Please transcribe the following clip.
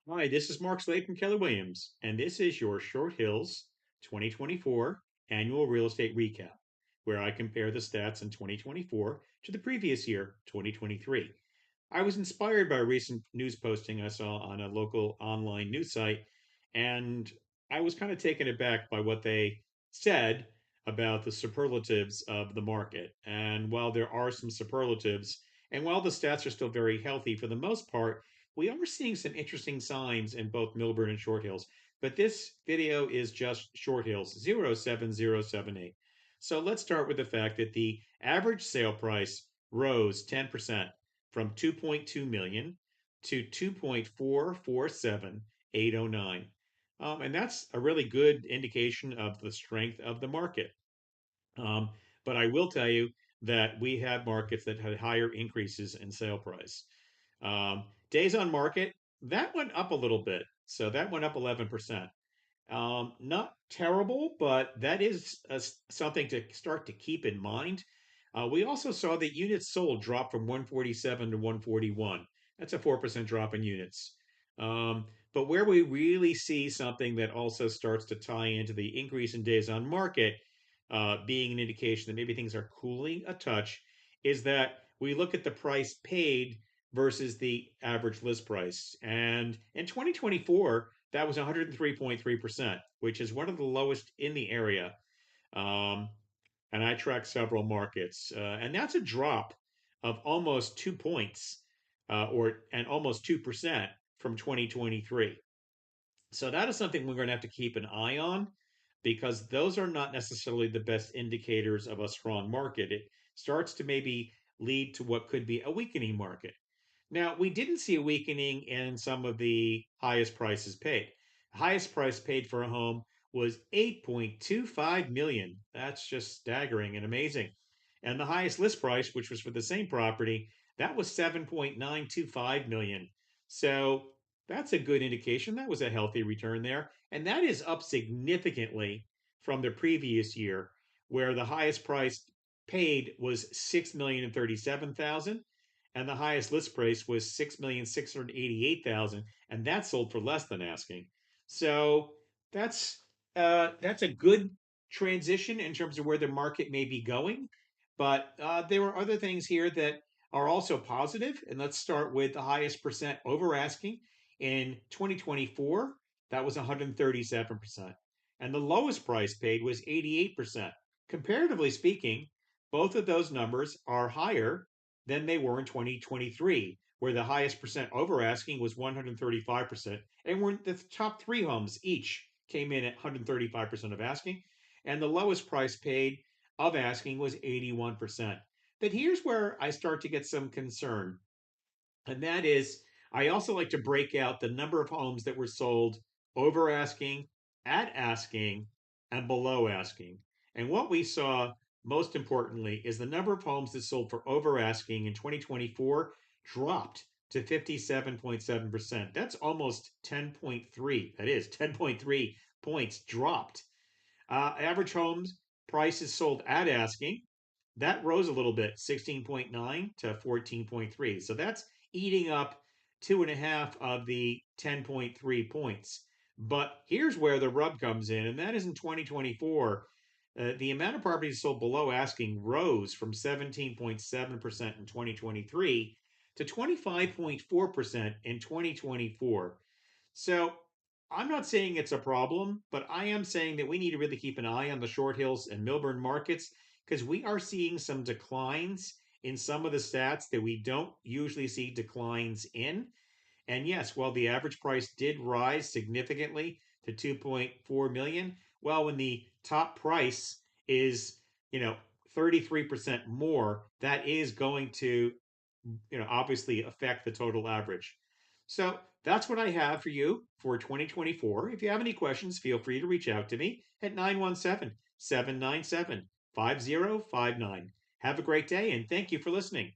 Hi, this is Mark Slade from Keller Williams, and this is your Short Hills 2024 annual real estate recap, where I compare the stats in 2024 to the previous year, 2023. I was inspired by a recent news posting I saw on a local online news site, and I was kind of taken aback by what they said about the superlatives of the market. And while there are some superlatives, and while the stats are still very healthy for the most part, we are seeing some interesting signs in both Milburn and Short Hills. But this video is just Short Hills 07078. So let's start with the fact that the average sale price rose 10% from 2.2 million to 2.447809. And that's a really good indication of the strength of the market. Um, but I will tell you that we have markets that had higher increases in sale price. Days on market, that went up a little bit. So that went up 11%. Not terrible, but that is something to start to keep in mind. We also saw that units sold drop from 147 to 141. That's a 4% drop in units. But where we really see something that also starts to tie into the increase in days on market, being an indication that maybe things are cooling a touch, is that we look at the price paid versus the average list price. And in 2024, that was 103.3%, which is one of the lowest in the area. Um, and I track several markets, and that's a drop of almost 2 points, and almost 2% from 2023. So that is something we're going to have to keep an eye on because those are not necessarily the best indicators of a strong market. It starts to maybe lead to what could be a weakening market. Now, we didn't see a weakening in some of the highest prices paid. The highest price paid for a home was 8.25 million. That's just staggering and amazing. And the highest list price, which was for the same property, that was 7.925 million. So that's a good indication. That was a healthy return there. And that is up significantly from the previous year, where the highest price paid was 6,037,000 and the highest list price was 6,688,000, and that sold for less than asking. So that's that's a good transition in terms of where the market may be going. But there are other things here that are also positive, and let's start with the highest percent over asking in 2024. That was 137%, and the lowest price paid was 88%. Comparatively speaking, both of those numbers are higher than they were in 2023, where the highest percent over asking was 135%, and were the top three homes each came in at 135% of asking, and the lowest price paid of asking was 81%. But here's where I start to get some concern, and that is I also like to break out the number of homes that were sold over asking, at asking, and below asking. And what we saw most importantly is the number of homes that sold for over asking in 2024 dropped to 57.7%. That's almost 10.3. That is 10.3 points dropped. Average homes prices sold at asking, that rose a little bit, 16.9 to 14.3. So that's eating up two and a half of the 10.3 points. But here's where the rub comes in, and that is in 2024. The amount of properties sold below asking rose from 17.7% in 2023 to 25.4% in 2024. So I'm not saying it's a problem, but I am saying that we need to really keep an eye on the Short Hills and Milburn markets because we are seeing some declines in some of the stats that we don't usually see declines in. And yes, while the average price did rise significantly to 2.4 million, well, when the top price is, 33% more, that is going to, obviously affect the total average. So that's what I have for you for 2024. If you have any questions, feel free to reach out to me at 917 797 5059. Have a great day and thank you for listening.